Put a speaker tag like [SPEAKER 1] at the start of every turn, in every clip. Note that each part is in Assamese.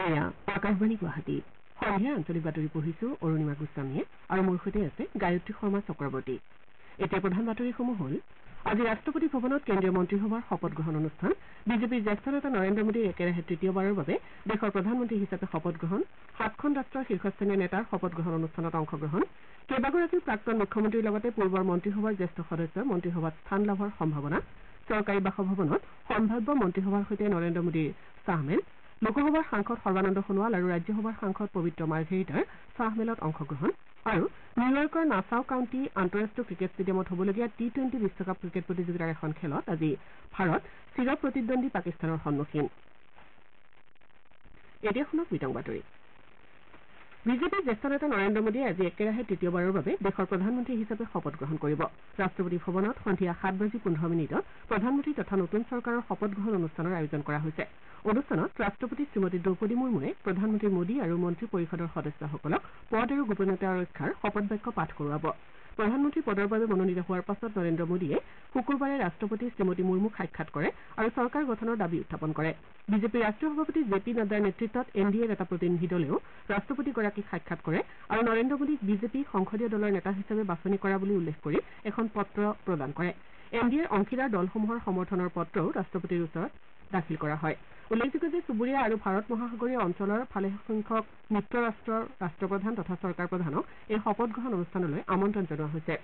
[SPEAKER 1] এয়া আকাশবাণী গুৱাহাটী সন্ধিয়া আঞ্চলিক বাতৰি পঢ়িছো অৰুণিমা গোস্বামীয়ে আৰু মোৰ সৈতে আছে গায়ত্ৰী শৰ্মা চক্ৰৱৰ্তী। এতিয়া প্ৰধান বাতৰিসমূহ হ'ল আজি ৰাষ্ট্ৰপতি ভৱনত কেন্দ্ৰীয় মন্ত্ৰীসভাৰ শপত গ্ৰহণ অনুষ্ঠান, বিজেপিৰ জ্যেষ্ঠ নেতা নৰেন্দ্ৰ মোদীৰ একেৰাহে তৃতীয়বাৰৰ বাবে দেশৰ প্ৰধানমন্ত্ৰী হিচাপে শপত গ্ৰহণ, 7খন ৰাষ্ট্ৰৰ শীৰ্ষস্থানীয় নেতাৰ শপত গ্ৰহণ অনুষ্ঠানত অংশগ্ৰহণ, কেইবাগৰাকীও প্ৰাক্তন মুখ্যমন্ত্ৰীৰ লগতে পূৰ্বৰ মন্ত্ৰীসভাৰ জ্যেষ্ঠ সদস্যৰ মন্ত্ৰীসভাত স্থান লাভৰ সম্ভাৱনা, চৰকাৰী বাসভৱনত সম্ভাৱ্য মন্ত্ৰীসভাৰ সৈতে নৰেন্দ্ৰ মোদীৰ চাহমেল, লোকসভাৰ সাংসদ সৰ্বানন্দ সোণোৱাল আৰু ৰাজ্যসভাৰ সাংসদ পবিত্ৰ মাৰ্ঘেৰিটাৰ চাহমেলত অংশগ্ৰহণ আৰু নিউয়ৰ্কৰ নাছাও কাউণ্টি আন্তঃৰাষ্ট্ৰীয় ক্ৰিকেট ষ্টেডিয়ামত হ'বলগীয়া T20 বিশ্বকাপ ক্ৰিকেট প্ৰতিযোগিতাৰ এখন খেলত আজি ভাৰত চিৰ প্ৰতিদ্বন্দ্বী পাকিস্তানৰ সন্মুখীন। এতিয়া শুনক বিতং বাতৰি। বিজেপিৰ জ্যেষ্ঠ নেতা নৰেন্দ্ৰ মোদীয়ে আজি একেৰাহে তৃতীয়বাৰৰ বাবে দেশৰ প্ৰধানমন্ত্ৰী হিচাপে শপত গ্ৰহণ কৰিব। ৰাষ্ট্ৰপতি ভৱনত সন্ধিয়া 7:15 প্ৰধানমন্ত্ৰী তথা নতুন চৰকাৰৰ শপত গ্ৰহণ অনুষ্ঠানৰ আয়োজন কৰা হৈছে। অনুষ্ঠানত ৰাষ্ট্ৰপতি শ্ৰীমতী দ্ৰৌপদী মুৰ্মুৱে প্ৰধানমন্ত্ৰী মোদী আৰু মন্ত্ৰী পৰিষদৰ সদস্যসকলক পদ আৰু গোপনীয়তা ৰক্ষাৰ শপত বাক্য পাঠ কৰোৱাব। প্ৰধানমন্ত্ৰী পদৰ বাবে মনোনীত হোৱাৰ পাছত নৰেন্দ্ৰ মোদীয়ে শুকুৰবাৰে ৰাষ্ট্ৰপতি শ্ৰীমতী মুৰ্মুক সাক্ষাৎ কৰে আৰু চৰকাৰ গঠনৰ দাবী উত্থাপন কৰে। বিজেপিৰ ৰাষ্ট্ৰীয় সভাপতি জে পি নাড্ডাৰ নেতৃত্বত NDAৰ এটা প্ৰতিনিধি দলেও ৰাষ্ট্ৰপতিগৰাকীক সাক্ষাৎ কৰে আৰু নৰেন্দ্ৰ মোদীক বিজেপি সংসদীয় দলৰ নেতা হিচাপে বাছনি কৰা বুলি উল্লেখ কৰি এখন পত্ৰ প্ৰদান কৰে। NDAৰ অংশীদাৰ দলসমূহৰ সমৰ্থনৰ পত্ৰও ৰাষ্ট্ৰপতিৰ ওচৰত দাখিল কৰা হয়। উল্লেখযোগ্য যে চুবুৰীয়া আৰু ভাৰত মহাসাগৰীয় অঞ্চলৰ ভালেসংখ্যক মিত্ৰ ৰাষ্ট্ৰৰ ৰাষ্ট্ৰপ্ৰধান তথা চৰকাৰ প্ৰধানক এই শপত গ্ৰহণ অনুষ্ঠানলৈ আমন্ত্ৰণ জনোৱা হৈছে।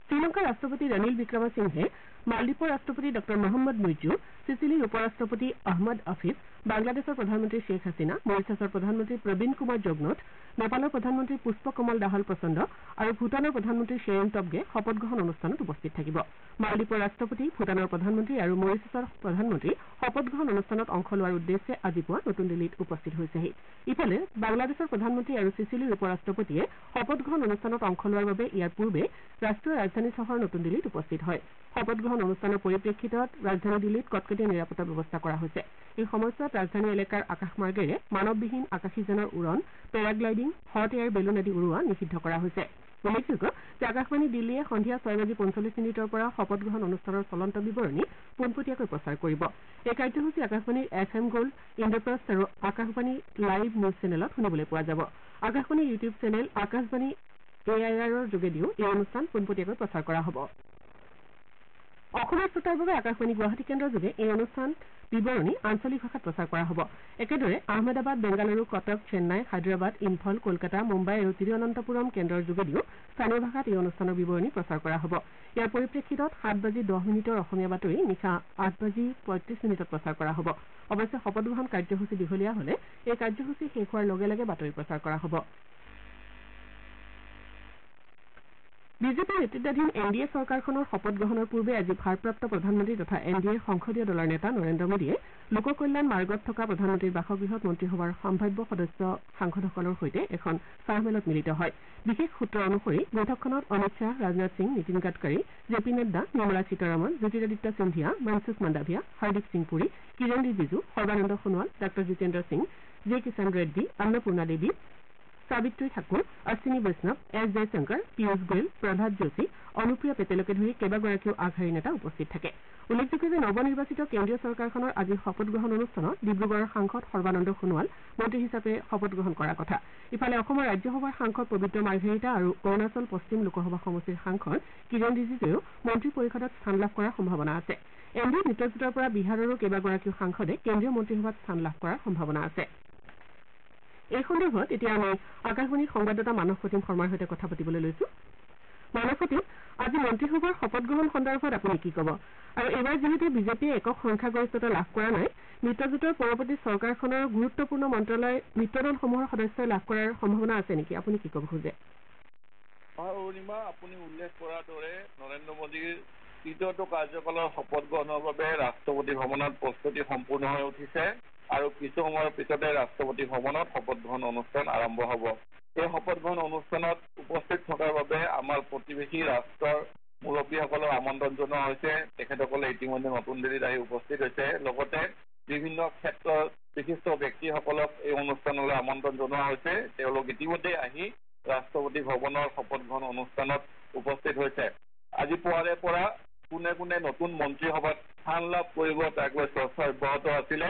[SPEAKER 1] শ্ৰীলংকাৰ ৰাষ্ট্ৰপতি ৰনিল বিক্ৰমসিংঘে, মালদ্বীপৰ ৰাষ্ট্ৰপতি ডঃ মহম্মদ মুইজু, চিচিলিৰ উপ ৰাষ্ট্ৰপতি আহমদ আফিফ, বাংলাদেশৰ প্ৰধানমন্ত্ৰী শ্বেখ হাছিনা, মৰিছাছৰ প্ৰধানমন্ত্ৰী প্ৰবীণ কুমাৰ জগনথ, নেপালৰ প্ৰধানমন্ত্ৰী পুষ্প কমল দাহাল প্ৰচণ্ড আৰু ভূটানৰ প্ৰধানমন্ত্ৰী শ্বেৰিং টবগে শপত গ্ৰহণ অনুষ্ঠানত উপস্থিত থাকিব। মালদ্বীপৰ ৰাষ্ট্ৰপতি, ভূটানৰ প্ৰধানমন্ত্ৰী আৰু মৰিছাছৰ প্ৰধানমন্ত্ৰী শপত গ্ৰহণ অনুষ্ঠানত অংশ লোৱাৰ উদ্দেশ্যে আজি পুৱা নতুন দিল্লীত উপস্থিত হৈছেহি। ইফালে বাংলাদেশৰ প্ৰধানমন্ত্ৰী আৰু চিচিলিৰ উপ ৰাষ্ট্ৰপতিয়ে শপত গ্ৰহণ অনুষ্ঠানত অংশ লোৱাৰ বাবে ইয়াৰ পূৰ্বে ৰাষ্ট্ৰীয় ৰাজধানী চহৰ নতুন দিল্লীত উপস্থিত হয়। শপত গ্ৰহণ অনুষ্ঠানৰ পৰিপ্ৰেক্ষিতত ৰাজধানী দিল্লীত কটকটীয়া নিৰাপত্তা ব্যৱস্থা কৰা হৈছে। এই সময়ছোৱাত ৰাজধানী এলেকাৰ আকাশমাৰ্গেৰে মানৱবিহীন আকাশীযানৰ উৰণ, পেৰাগ্লাইডিং, হট এয়াৰ বেলুন আদি উৰোৱা নিষিদ্ধ কৰা হৈছে। উল্লেখযোগ্য যে আকাশবাণী দিল্লীয়ে সন্ধিয়া 6:45 পৰা শপত গ্ৰহণ অনুষ্ঠানৰ চলন্ত বিৱৰণী পোনপটীয়াকৈ প্ৰচাৰ কৰিব। এই কাৰ্যসূচী আকাশবাণীৰ FM গোল্ড, ইন্দ্ৰপ্ৰস্থ আৰু আকাশবাণী লাইভ নিউজ চেনেলত শুনিবলৈ পোৱা যাব। আকাশবাণীৰ ইউটিউব চেনেল আকাশবাণী AIRৰ যোগেদিও এই অনুষ্ঠান পোনপটীয়াকৈ প্ৰচাৰ কৰা হ'ব। অসমৰ শ্ৰোতাৰ বাবে আকাশবাণী গুৱাহাটী কেন্দ্ৰৰ যোগে এই অনুষ্ঠান বিৱৰণী আঞ্চলিক ভাষাত প্ৰচাৰ কৰা হ'ব। একেদৰে আহমেদাবাদ, বেংগালুৰু, কটক, চেন্নাই, হায়দৰাবাদ, ইম্ফল, কলকাতা, মুম্বাই আৰু তিৰুৱনন্তপুৰম কেন্দ্ৰৰ যোগেদিও স্থানীয় ভাষাত এই অনুষ্ঠানৰ বিৱৰণী প্ৰচাৰ কৰা হ'ব। ইয়াৰ পৰিপ্ৰেক্ষিতত 7:10 অসমীয়া বাতৰি নিশা 8:35 প্ৰচাৰ কৰা হ'ব। অৱশ্যে শপত গ্ৰহণ কাৰ্যসূচী দীঘলীয়া হ'লে এই কাৰ্যসূচী শেষ হোৱাৰ লগে লগে বাতৰি প্ৰচাৰ কৰা হ'ব। বিজেপিৰ নেতৃত্বাধীন NDA চৰকাৰখনৰ শপত গ্ৰহণৰ পূৰ্বে আজি ভাৰপ্ৰাপ্ত প্ৰধানমন্ত্ৰী তথা NDAৰ সংসদীয় দলৰ নেতা নৰেন্দ্ৰ মোদীয়ে লোক কল্যাণ মাৰ্গত থকা প্ৰধানমন্ত্ৰীৰ বাসগৃহত মন্ত্ৰীসভাৰ সম্ভাৱ্য সদস্য সাংসদসকলৰ সৈতে এখন চাহমেলত মিলিত হয়। বিশেষ সূত্ৰ অনুসৰি বৈঠকখনত অমিত শ্বাহ, ৰাজনাথ সিং, নীতিন গাডকাৰী, JP নাড্ডা, নিৰ্মলা সীতাৰমণ, জ্যোতিৰাদিত্য সিন্ধিয়া, মনসুখ মাণ্ডাভিয়া, হৰদীপ সিং পুৰী, কিৰেণ ৰিজিজু, সৰ্বানন্দ সোণোৱাল, ডাঃ জিতেন্দ্ৰ সিং, J. কিষাণ ৰেড্ডী, অন্নপূৰ্ণা দেৱী, সাবিত্ৰী ঠাকুৰ, অশ্বিনী বৈষ্ণৱ, S. জয়শংকৰ, পীয়ুষ গোৱেল, প্ৰভাত যোশী, অনুপ্ৰিয়া পেটেলকে ধৰি কেইবাগৰাকীও আগশাৰীৰ নেতা উপস্থিত থাকে। উল্লেখযোগ্য যে নৱনিৰ্বাচিত কেন্দ্ৰীয় চৰকাৰখনৰ আজিৰ শপত গ্ৰহণ অনুষ্ঠানত ডিব্ৰুগড়ৰ সাংসদ সৰ্বানন্দ সোণোৱাল মন্ত্ৰী হিচাপে শপত গ্ৰহণ কৰাৰ কথা। ইফালে অসমৰ ৰাজ্যসভাৰ সাংসদ পবিত্ৰ মাৰ্ঘেৰিটা আৰু অৰুণাচল পশ্চিম লোকসভা সমষ্টিৰ সাংসদ কিৰেণ ৰিজিজুৱেও মন্ত্ৰী পৰিষদত স্থান লাভ কৰাৰ সম্ভাৱনা আছে। NDA মিত্ৰজোঁটৰ পৰা বিহাৰৰো কেইবাগৰাকীও সাংসদে কেন্দ্ৰীয় মন্ত্ৰীসভাত স্থান লাভ কৰাৰ সম্ভাৱনা আছে। এই সন্দৰ্ভত এতিয়া আমি আকাশবাণীৰ সংবাদদাতা মানস প্ৰতিম শৰ্মাৰ সৈতে কথা পাতিবলৈ লৈছো। মানস প্ৰতিম, আজি মন্ত্ৰীসভাৰ শপত গ্ৰহণ সন্দৰ্ভত আপুনি কি ক'ব? আৰু এইবাৰ যিহেতু বিজেপিয়ে একক সংখ্যাগৰিষ্ঠতা লাভ কৰা নাই, মিত্ৰজোঁটৰ পৰৱৰ্তী চৰকাৰখনৰ গুৰুত্বপূৰ্ণ মন্ত্ৰালয় মিত্ৰদলসমূহৰ সদস্যই লাভ কৰাৰ সম্ভাৱনা আছে নেকি? আপুনি কি ক'ব খোজে?
[SPEAKER 2] হয় অৰুণিমা, আপুনি উল্লেখ কৰাৰ দৰে নৰেন্দ্ৰ মোদীৰ তৃতীয়টো কাৰ্যকালৰ শপত গ্ৰহণৰ বাবে ৰাষ্ট্ৰপতি ভৱনত প্ৰস্তুতি সম্পূৰ্ণ হৈ উঠিছে আৰু কিছু সময়ৰ পিছতে ৰাষ্ট্ৰপতি ভৱনত শপত গ্ৰহণ অনুষ্ঠান আৰম্ভ হ'ব। এই শপত গ্ৰহণ অনুষ্ঠানত উপস্থিত থকাৰ বাবে আমাৰ প্ৰতিবেশী ৰাষ্ট্ৰৰ মুৰব্বীসকলক আমন্ত্ৰণ জনোৱা হৈছে। তেখেতসকলে ইতিমধ্যে নতুন দিল্লীত আহি উপস্থিত হৈছে। লগতে বিভিন্ন ক্ষেত্ৰৰ বিশিষ্ট ব্যক্তিসকলক এই অনুষ্ঠানলৈ আমন্ত্ৰণ জনোৱা হৈছে। তেওঁলোক ইতিমধ্যে আহি ৰাষ্ট্ৰপতি ভৱনৰ শপত গ্ৰহণ অনুষ্ঠানত উপস্থিত হৈছে। আজি পুৱাৰে পৰা কোনে কোনে নতুন মন্ত্ৰীসভাত স্থান লাভ কৰিব তাক লৈ চৰ্চা অব্যাহত আছিলে।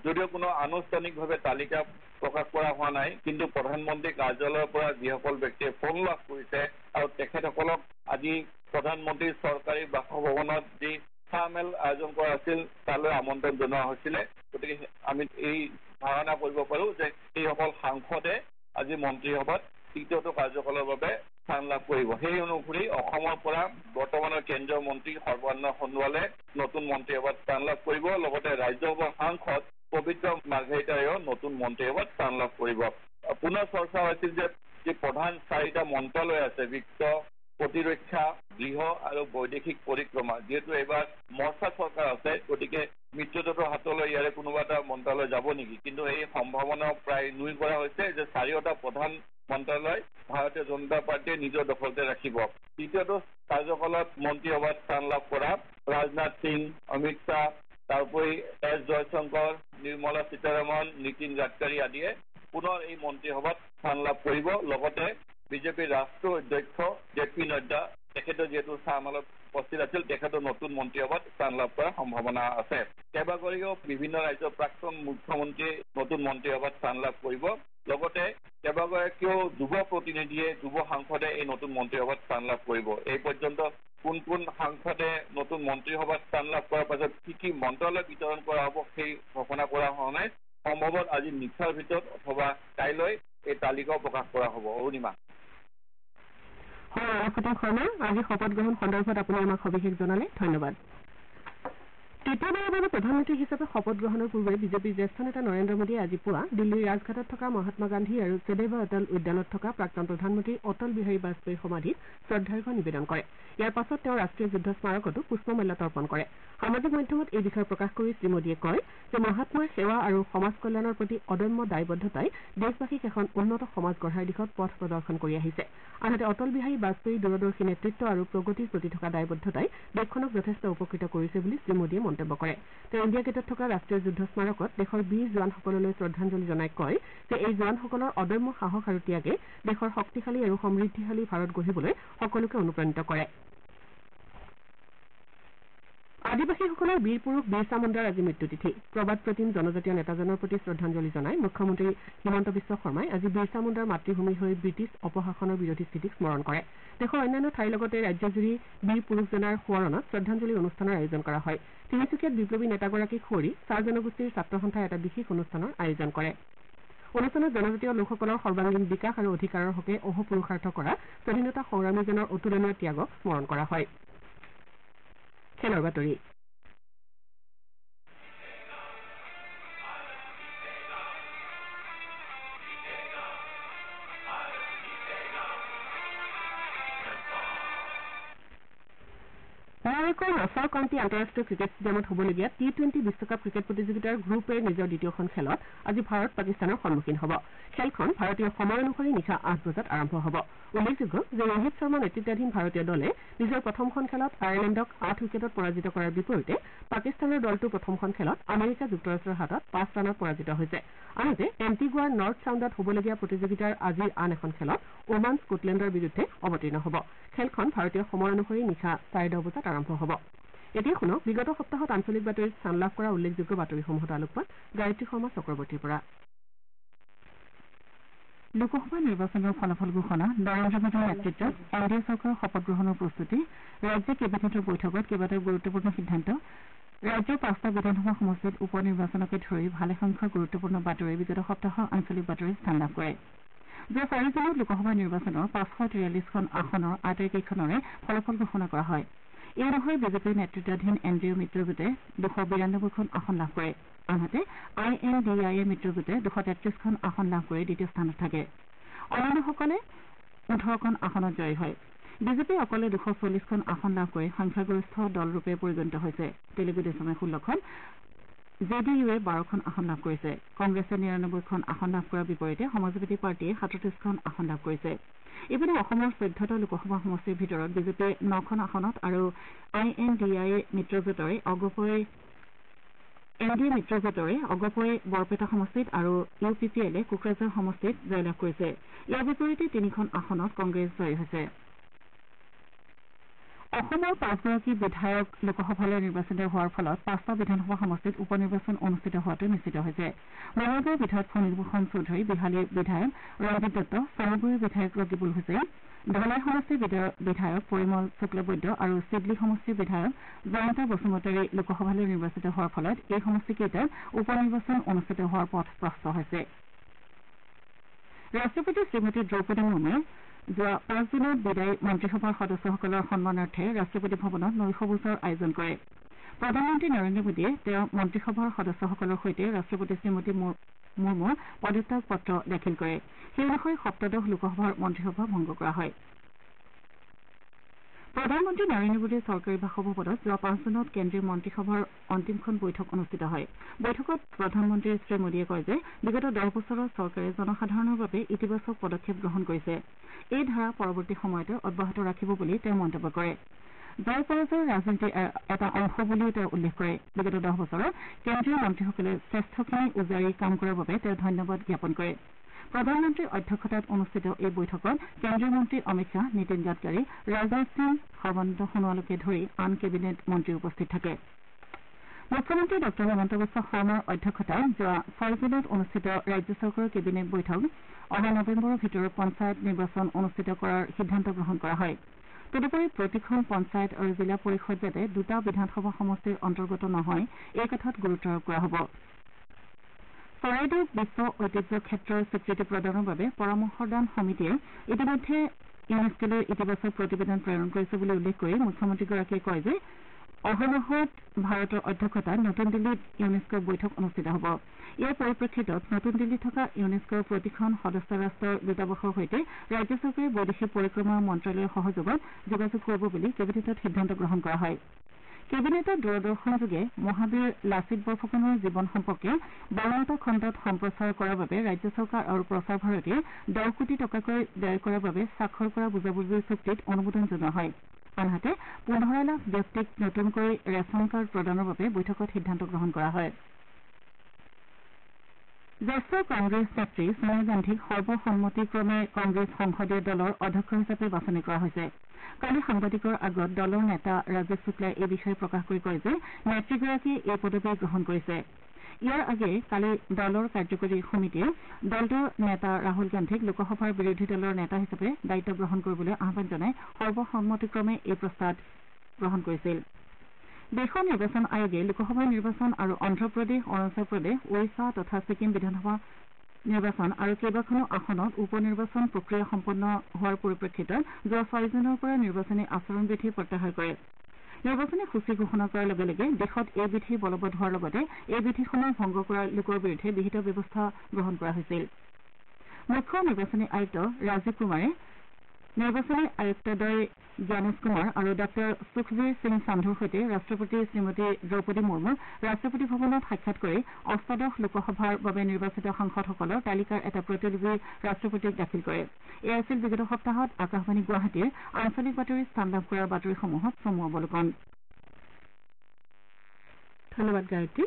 [SPEAKER 2] যদিও কোনো আনুষ্ঠানিকভাৱে তালিকা প্ৰকাশ কৰা হোৱা নাই, কিন্তু প্ৰধানমন্ত্ৰী কাৰ্যালয়ৰ পৰা যিসকল ব্যক্তিয়ে ফোন লাভ কৰিছে আৰু তেখেতসকলক আজি প্ৰধানমন্ত্ৰীৰ চৰকাৰী বাসভৱনত যি চাহ মেল আয়োজন কৰা আছিল তালৈ আমন্ত্ৰণ জনোৱা হৈছিলে। গতিকে আমি এই ধাৰণা কৰিব পাৰোঁ যে সেইসকল সাংসদে আজি মন্ত্ৰীসভাত তৃতীয়টো কাৰ্যকালৰ বাবে স্থান লাভ কৰিব। সেই অনুসৰি অসমৰ পৰা বৰ্তমানৰ কেন্দ্ৰীয় মন্ত্ৰী সৰ্বানন্দ সোণোৱালে নতুন মন্ত্ৰীসভাত স্থান লাভ কৰিব। লগতে ৰাজ্যসভাৰ সাংসদ পবিত্ৰ মাৰ্ঘেৰিটাইও নতুন মন্ত্ৰীসভাত স্থান লাভ কৰিব। পুনৰ চৰ্চা হৈছিল যে যি প্ৰধান 4টা মন্ত্ৰালয় আছে, বিত্ত, প্ৰতিৰক্ষা, গৃহ আৰু বৈদেশিক পৰিক্ৰমা, যিহেতু এইবাৰ মৰ্চা চৰকাৰ আছে, গতিকে মিত্ৰজোঁটৰ হাতলৈ ইয়াৰে কোনোবা এটা মন্ত্ৰালয় যাব নেকি? কিন্তু এই সম্ভাৱনা প্ৰায় নুই কৰা হৈছে যে 4টা প্ৰধান মন্ত্ৰালয় ভাৰতীয় জনতা পাৰ্টীয়ে নিজৰ দখলতে ৰাখিব। তৃতীয়টো কাৰ্যকালত মন্ত্ৰীসভাত স্থান লাভ কৰা ৰাজনাথ সিং, অমিত শ্বাহ, তাৰোপৰি এছ জয়শংকৰ, নিৰ্মলা সীতাৰমণ, নীতিন গাডকাৰী আদিয়ে পুনৰ এই মন্ত্ৰীসভাত স্থান লাভ কৰিব। লগতে বিজেপিৰ ৰাষ্ট্ৰীয় অধ্যক্ষ জে.পি. নাড্ডা, তেখেতে যিহেতু চাহমালত উপস্থিত আছিল, তেখেতৰ নতুন মন্ত্ৰীসভাত স্থান লাভ কৰাৰ সম্ভাৱনা আছে। কেইবাগৰাকীও বিভিন্ন ৰাজ্যৰ প্ৰাক্তন মুখ্যমন্ত্ৰীয়ে নতুন মন্ত্ৰীসভাত স্থান লাভ কৰিব। লগতে কেইবাগৰাকীও যুৱ প্ৰতিনিধিয়ে, যুৱ সাংসদে এই নতুন মন্ত্ৰীসভাত স্থান লাভ কৰিব। এই পৰ্যন্ত কোন কোন সাংসদে নতুন মন্ত্ৰীসভাত স্থান লাভ কৰাৰ পাছত কি মন্ত্ৰালয় বিতৰণ কৰা হ'ব সেই ঘোষণা কৰা হোৱা নাই। সম্ভৱত আজি নিশাৰ ভিতৰত অথবা কাইলৈ এই তালিকাও প্ৰকাশ কৰা হ'ব। অৰুণিমা।
[SPEAKER 1] হয়, শৰ্মা, আজি শপত গ্ৰহণ সন্দৰ্ভত আপুনি আমাক সবিশেষ জনালে, ধন্যবাদ। তৃতীয়বাৰৰ বাবে প্ৰধানমন্ত্ৰী হিচাপে শপত গ্ৰহণৰ পূৰ্বে বিজেপিৰ জ্যেষ্ঠ নেতা নৰেন্দ্ৰ মোদীয়ে আজি পুৱা দিল্লীৰ ৰাজঘাটত থকা মহাত্মা গান্ধী আৰু সদৈৱ অটল উদ্যানত থকা প্ৰাক্তন প্ৰধানমন্ত্ৰী অটল বিহাৰী বাজপেয়ীৰ সমাধিত শ্ৰদ্ধাৰ্ঘ্য নিবেদন কৰে। ইয়াৰ পাছত তেওঁ ৰাষ্ট্ৰীয় যুদ্ধ স্মাৰকতো পুষ্পমাল্য তৰ্পণ কৰে। সামাজিক মাধ্যমত এই বিষয়ে প্ৰকাশ কৰি শ্ৰীমোদীয়ে কয় যে মহাত্মাৰ সেৱা আৰু সমাজ কল্যাণৰ প্ৰতি অদম্য দায়বদ্ধতাই দেশবাসীক এখন উন্নত সমাজ গঢ়াৰ দিশত পথ প্ৰদৰ্শন কৰি আহিছে। আনহাতে অটল বিহাৰী বাজপেয়ীৰ দূৰদৰ্শী নেতৃত্ব আৰু প্ৰগতিৰ প্ৰতি থকা দায়বদ্ধতাই দেশখনক যথেষ্ট উপকৃত কৰিছে বুলি শ্ৰীমোদীয়ে মন্তব্য কৰে। তেওঁ ইণ্ডিয়া গেটত থকা ৰাষ্ট্ৰীয় যুদ্ধ স্মাৰকত দেশৰ বীৰ জোৱানসকললৈ শ্ৰদ্ধাঞ্জলি জনাই কয় যে এই জোৱানসকলৰ অদম্য সাহস আৰু ত্যাগে দেশৰ শক্তিশালী আৰু সমৃদ্ধিশালী ভাৰত গঢ়িবলৈ সকলোকে অনুপ্ৰাণিত কৰে। আদিবাসীসকলৰ বীৰ পুৰুষ বিৰছা মুণ্ডাৰ আজি মৃত্যুতিথি। প্ৰবাদ প্ৰতিম জনজাতীয় নেতাজনৰ প্ৰতি শ্ৰদ্ধাঞ্জলি জনাই মুখ্যমন্ত্ৰী হিমন্ত বিশ্ব শৰ্মাই আজি বিৰছা মুণ্ডাৰ মাতৃভূমিৰ হৈ ব্ৰিটিছ অপশাসনৰ বিৰোধী স্থিতিক স্মৰণ কৰে। দেশৰ অন্যান্য ঠাইৰ লগতে ৰাজ্যজুৰি বীৰ পুৰুষজনাৰ সোঁৱৰণত শ্ৰদ্ধাঞ্জলি অনুষ্ঠানৰ আয়োজন কৰা হয়। তিনিচুকীয়াত বিপ্লৱী নেতাগৰাকীক সুঁৱৰি চাহ জনগোষ্ঠীৰ ছাত্ৰ সন্থাই এটা বিশেষ অনুষ্ঠানৰ আয়োজন কৰে। অনুষ্ঠানত জনজাতীয় লোকসকলৰ সৰ্বাংগীন বিকাশ আৰু অধিকাৰৰ হকে অহোপুৰুষাৰ্থ কৰা স্বাধীনতা সংগ্ৰামীজনৰ অতুলনীয় ত্যাগক স্মৰণ কৰা হয়। খেলৰ বাতৰি। নিউয়ৰ্কৰ নাছাউ কাউণ্টি আন্তঃৰাষ্ট্ৰীয় ক্ৰিকেট ষ্টেডিয়ামত হ'বলগীয়া টি-20 বিশ্বকাপ ক্ৰিকেট প্ৰতিযোগিতাৰ গ্ৰুপ এৰ নিজৰ দ্বিতীয়খন খেলত আজি ভাৰত পাকিস্তানৰ সন্মুখীন হ'ব। খেলখন ভাৰতীয় সময় অনুসৰি নিশা 8 বজাত আৰম্ভ হ'ব। উল্লেখযোগ্য যে ৰোহিত শৰ্মা নেতৃত্বাধীন ভাৰতীয় দলে নিজৰ প্ৰথমখন খেলত আয়াৰলেণ্ডক 8 উইকেটত পৰাজিত কৰাৰ বিপৰীতে পাকিস্তানৰ দলটো প্ৰথমখন খেলত আমেৰিকা যুক্তৰাষ্ট্ৰৰ হাতত 5 ৰানত পৰাজিত হৈছে। আনহাতে এণ্টিগুৱাৰ নৰ্থ চাউণ্ডত হ'বলগীয়া প্ৰতিযোগিতাৰ আজিৰ আন এখন খেলত ওমান স্কটলেণ্ডৰ বিৰুদ্ধে অৱতীৰ্ণ হ'ব। খেলখন ভাৰতীয় সময় অনুসৰি নিশা 10:30 বজাত আৰম্ভ হ'ব। এতিয়া শুনক বিগত সপ্তাহত আঞ্চলিক বাতৰিত স্থান লাভ কৰা উল্লেখযোগ্য বাতৰিসমূহত আলোকপাত গায়ত্ৰী শৰ্মা চক্ৰৱৰ্তীৰ পৰা। লোকসভা নিৰ্বাচনৰ ফলাফল ঘোষণা, নৰেন্দ্ৰ মোদীৰ নেতৃত্বত এনডিএ চৰকাৰৰ শপত গ্ৰহণৰ প্ৰস্তুতি, ৰাজ্যিক কেবিনেটৰ বৈঠকত কেইবাটাও গুৰুত্বপূৰ্ণ সিদ্ধান্ত, ৰাজ্যৰ 5টা বিধানসভা সমষ্টিত উপ নিৰ্বাচনকে ধৰি ভালেসংখ্যক গুৰুত্বপূৰ্ণ বাতৰি বিগত সপ্তাহৰ আঞ্চলিক বাতৰিত স্থান লাভ কৰে। যোৱা 4 জুনত লোকসভা নিৰ্বাচনৰ 543খন আসনৰ আটাইকেইখনৰে ফলাফল ঘোষণা কৰা হয়। এই অনুসৰি বিজেপিৰ নেতৃত্বাধীন এনডিএ মিত্ৰজোঁটে 292খন আসন লাভ কৰে। আনহাতে INDIA মিত্ৰজোঁটে 233খন আসন লাভ কৰি দ্বিতীয় স্থানত থাকে। অন্যান্যসকলে 18খন আসনত জয়ী হয়। বিজেপি অকলে 240খন আসন লাভ কৰি সংখ্যাগৰিষ্ঠ দলৰূপে পৰিগণিত হৈছে। তেলেগু দেশমে 16খন, JDUৱে 12খন আসন লাভ কৰিছে। কংগ্ৰেছে 99খন আসন লাভ কৰাৰ বিপৰীতে সমাজবাদী পাৰ্টীয়ে 37খন আসন লাভ কৰিছে। ইপিনে অসমৰ 14টা লোকসভা সমষ্টিৰ ভিতৰত বিজেপিয়ে 9খন আসনত আৰু INDIA মিত্ৰজোঁটৰে অগপই বৰপেটা সমষ্টিত আৰু UPPLে কোকৰাঝাৰ সমষ্টিত জয়লাভ কৰিছে। ইয়াৰ বিপৰীতে 3খন আসনত কংগ্ৰেছ জয়ী হৈছে।
[SPEAKER 3] অসমৰ 5গৰাকী বিধায়ক লোকসভালৈ নিৰ্বাচিত হোৱাৰ ফলত 5টা বিধানসভা সমষ্টিত উপ নিৰ্বাচন অনুষ্ঠিত হোৱাটো নিশ্চিত হৈছে। মঙলদৈৰ বিধায়ক ফণীভূষণ চৌধুৰী, বিহালীৰ বিধায়ক ৰঞ্জিত দত্ত, চামগুৰিৰ বিধায়ক ৰকিবুল হুছেইন, ধলাই সমষ্টিৰ বিধায়ক পৰিমল শুক্লবৈদ্য আৰু চিডলি সমষ্টিৰ বিধায়ক জয়ন্ত বসুমতাৰী লোকসভালৈ নিৰ্বাচিত হোৱাৰ ফলত এই সমষ্টিকেইটাত উপ নিৰ্বাচন অনুষ্ঠিত হোৱাৰ পথ প্ৰশস্ত হৈছে। ৰাষ্ট্ৰপতি শ্ৰীমতী দ্ৰৌপদী মুৰ্মুৱে যোৱা 5 জুনত বিদায়ী মন্ত্ৰীসভাৰ সদস্যসকলৰ সন্মানাৰ্থে ৰাষ্ট্ৰপতি ভৱনত নৈশভোজৰ আয়োজন কৰে। প্ৰধানমন্ত্ৰী নৰেন্দ্ৰ মোদীয়ে তেওঁৰ মন্ত্ৰীসভাৰ সদস্যসকলৰ সৈতে ৰাষ্ট্ৰপতি শ্ৰীমতী মুৰ্মুৰ পদত্যাগ পত্ৰ দাখিল কৰে। সেই অনুসৰি সপ্তদশ লোকসভাৰ মন্ত্ৰীসভা ভংগ কৰা হয়। প্ৰধানমন্ত্ৰী নৰেন্দ্ৰ মোদীৰ চৰকাৰী বাসভৱনত যোৱা 5 জুনত কেন্দ্ৰীয় মন্ত্ৰীসভাৰ অন্তিমখন বৈঠক অনুষ্ঠিত হয়। বৈঠকত প্ৰধানমন্ত্ৰী শ্ৰীমোদীয়ে কয় যে বিগত 10 বছৰত চৰকাৰে জনসাধাৰণৰ বাবে ইতিবাচক পদক্ষেপ গ্ৰহণ কৰিছে। এই ধাৰা পৰৱৰ্তী সময়তো অব্যাহত ৰাখিব বুলি তেওঁ মন্তব্য কৰে। জয় পৰাজয়ৰ ৰাজনীতিৰ এটা অংশ বুলিও তেওঁ উল্লেখ কৰে। বিগত 10 বছৰত কেন্দ্ৰীয় মন্ত্ৰীসকলে শ্ৰেষ্ঠখিনি উজাৰি কাম কৰাৰ বাবে তেওঁ ধন্যবাদ জ্ঞাপন কৰে। প্ৰধানমন্ত্ৰীৰ অধ্যক্ষতাত অনুষ্ঠিত এই বৈঠকত কেন্দ্ৰীয় মন্ত্ৰী অমিত শ্বাহ, নীতিন গাডকাৰী, ৰাজনাথ সিং, সৰ্বানন্দ সোণোৱালকে ধৰি আন কেবিনেট মন্ত্ৰী উপস্থিত থাকে। মুখ্যমন্ত্ৰী ডঃ হিমন্ত বিশ্ব শৰ্মাৰ অধ্যক্ষতাত যোৱা 6 জুনত অনুষ্ঠিত ৰাজ্য চৰকাৰৰ কেবিনেট বৈঠক অহা নৱেম্বৰৰ ভিতৰত পঞ্চায়ত নিৰ্বাচন অনুষ্ঠিত কৰাৰ সিদ্ধান্ত গ্ৰহণ কৰা হয়। তদুপৰি প্ৰতিখন পঞ্চায়ত আৰু জিলা পৰিষদ যাতে 2টা বিধানসভা সমষ্টিৰ অন্তৰ্গত নহয়, এই কথাত গুৰুত্ব আৰোপ কৰা হ'ব। চৰাইদেউ বিশ্ব ঐতিহ্য ক্ষেত্ৰৰ স্বীকৃতি প্ৰদানৰ বাবে পৰামৰ্শদান সমিতিয়ে ইতিমধ্যে ইউনেস্কোলৈ ইতিবাচক প্ৰতিবেদন প্ৰেৰণ কৰিছে বুলি উল্লেখ কৰি মুখ্যমন্ত্ৰীগৰাকীয়ে কয় যে অহা মাহত ভাৰতৰ অধ্যক্ষতাত নতুন দিল্লীত ইউনেস্কোৰ বৈঠক অনুষ্ঠিত হ'ব। ইয়াৰ পৰিপ্ৰেক্ষিতত নতুন দিল্লীত থকা ইউনেস্কোৰ প্ৰতিখন সদস্য ৰাষ্ট্ৰৰ দূতাবাসৰ সৈতে ৰাজ্য চৰকাৰে বৈদেশিক পৰিক্ৰমা মন্ত্ৰালয়ৰ সহযোগত যোগাযোগ কৰিব বুলি কেবিনেটত সিদ্ধান্ত গ্ৰহণ কৰা হয়। কেবিনেটত দূৰদৰ্শনযোগে মহাবীৰ লাচিত বৰফুকনৰ জীৱন সম্পৰ্কে 52টা খণ্ডত সম্প্ৰচাৰ কৰাৰ বাবে ৰাজ্য চৰকাৰ আৰু প্ৰচাৰ ভাৰতীয়ে 10 কোটি টকাকৈ ব্যয় কৰাৰ বাবে স্বাক্ষৰ কৰা বুজাবুজিৰ চুক্তিত অনুমোদন জনোৱা হয়। আনহাতে 15 লাখ ব্যক্তিক নতুনকৈ ৰেচন কাৰ্ড প্ৰদানৰ বাবে বৈঠকত সিদ্ধান্ত গ্ৰহণ কৰা হয়। জ্যেষ্ঠ কংগ্ৰেছ নেত্ৰী ছোনিয়া গান্ধীক সৰ্বসন্মতিক্ৰমে কংগ্ৰেছ সংসদীয় দলৰ অধ্যক্ষ হিচাপে বাছনি কৰা হৈছে। কালি সাংবাদিকৰ আগত দলৰ নেতা ৰাজীৱ শুক্লাই এই বিষয়ে প্ৰকাশ কৰি কয় যে নেত্ৰীগৰাকীয়ে এই পদবী গ্ৰহণ কৰিছে। ইয়াৰ আগেয়ে কালি দলৰ কাৰ্যকৰী সমিতিয়ে দলটোৰ নেতা ৰাহুল গান্ধীক লোকসভাৰ বিৰোধী দলৰ নেতা হিচাপে দায়িত্ব গ্ৰহণ কৰিবলৈ আহ্বান জনাই সৰ্বসন্মতিক্ৰমে এই প্ৰস্তাৱ গ্ৰহণ কৰিছিল। দেশৰ নিৰ্বাচন আয়োগে লোকসভা নিৰ্বাচন আৰু অন্ধ্ৰপ্ৰদেশ, অৰুণাচল প্ৰদেশ, ওড়িশা তথা ছিকিম বিধানসভা নিৰ্বাচন আৰু কেইবাখনো আসনত উপ নিৰ্বাচন প্ৰক্ৰিয়া সম্পন্ন হোৱাৰ পৰিপ্ৰেক্ষিতত যোৱা 6 জুনৰ পৰা নিৰ্বাচনী আচৰণ বিধি প্ৰত্যাহাৰ কৰে। নিৰ্বাচনী সূচী ঘোষণা কৰাৰ লগে লগে দেশত এই বিধি বলবৎ হোৱাৰ লগতে এই বিধিসমূহ ভংগ কৰা লোকৰ বিৰুদ্ধে বিহিত ব্যৱস্থা গ্ৰহণ কৰা হৈছিল। মুখ্য নিৰ্বাচনী আয়ুক্ত ৰাজীৱ কুমাৰে নিৰ্বাচনী আয়ুক্তদ্বয় জ্ঞানেশ কুমাৰ আৰু ডাঃ সুখবীৰ সিং সান্ধুৰ সৈতে ৰাষ্ট্ৰপতি শ্ৰীমতী দ্ৰৌপদী মুৰ্মুক ৰাষ্ট্ৰপতি ভৱনত সাক্ষাৎ কৰি অষ্টাদশ লোকসভাৰ বাবে নিৰ্বাচিত সাংসদসকলৰ তালিকাৰ এটা প্ৰতিলিপি ৰাষ্ট্ৰপতিক দাখিল কৰে। এয়া আছিল বিগত সপ্তাহত আকাশবাণী গুৱাহাটীৰ আঞ্চলিক বাতৰিত স্থান লাভ কৰা বাতৰিসমূহত চমু অৱলোকন।
[SPEAKER 1] ধন্যবাদ গায়ত্ৰী।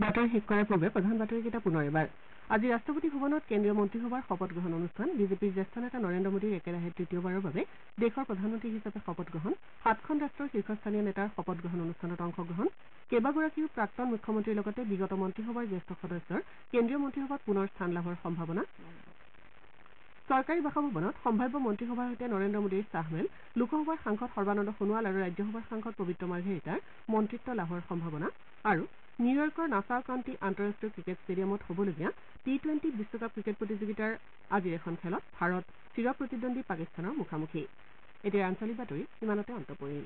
[SPEAKER 1] বাতৰি শেষ কৰাৰ পূৰ্বে প্ৰধান বাতৰিকেইটা পুনৰ এবাৰ। আজি ৰাষ্ট্ৰপতি ভৱনত কেন্দ্ৰীয় মন্ত্ৰীসভাৰ শপত গ্ৰহণ অনুষ্ঠান। বিজেপিৰ জ্যেষ্ঠ নেতা নৰেন্দ্ৰ মোদীৰ একেৰাহে তৃতীয়বাৰৰ বাবে দেশৰ প্ৰধানমন্ত্ৰী হিচাপে শপত গ্ৰহণ। 7খন ৰাষ্ট্ৰৰ শীৰ্ষস্থানীয় নেতাৰ শপত গ্ৰহণ অনুষ্ঠানত অংশগ্ৰহণ। কেইবাগৰাকীও প্ৰাক্তন মুখ্যমন্ত্ৰীৰ লগতে বিগত মন্ত্ৰীসভাৰ জ্যেষ্ঠ সদস্যৰ কেন্দ্ৰীয় মন্ত্ৰীসভাত পুনৰ স্থান লাভৰ সম্ভাৱনা। চৰকাৰী বাসভৱনত সম্ভাৱ্য মন্ত্ৰীসভাৰ সৈতে নৰেন্দ্ৰ মোদীৰ চাহমেল। লোকসভাৰ সাংসদ সৰ্বানন্দ সোণোৱাল আৰু ৰাজ্যসভাৰ সাংসদ পবিত্ৰ মাৰ্ঘেৰিটাৰ মন্ত্ৰিত্ব লাভৰ সম্ভাৱনা। আৰু নিউয়ৰ্কৰ নাছাও কাউণ্টি আন্তঃৰাষ্ট্ৰীয় ক্ৰিকেট ষ্টেডিয়ামত হ'বলগীয়া T20 বিশ্বকাপ ক্ৰিকেট প্ৰতিযোগিতাৰ আজিৰ এখন খেলত ভাৰত চিৰ প্ৰতিদ্বন্দ্বী পাকিস্তানৰ মুখামুখি। এতিয়া আঞ্চলিক বাতৰি ইমানতে অন্ত পৰিল।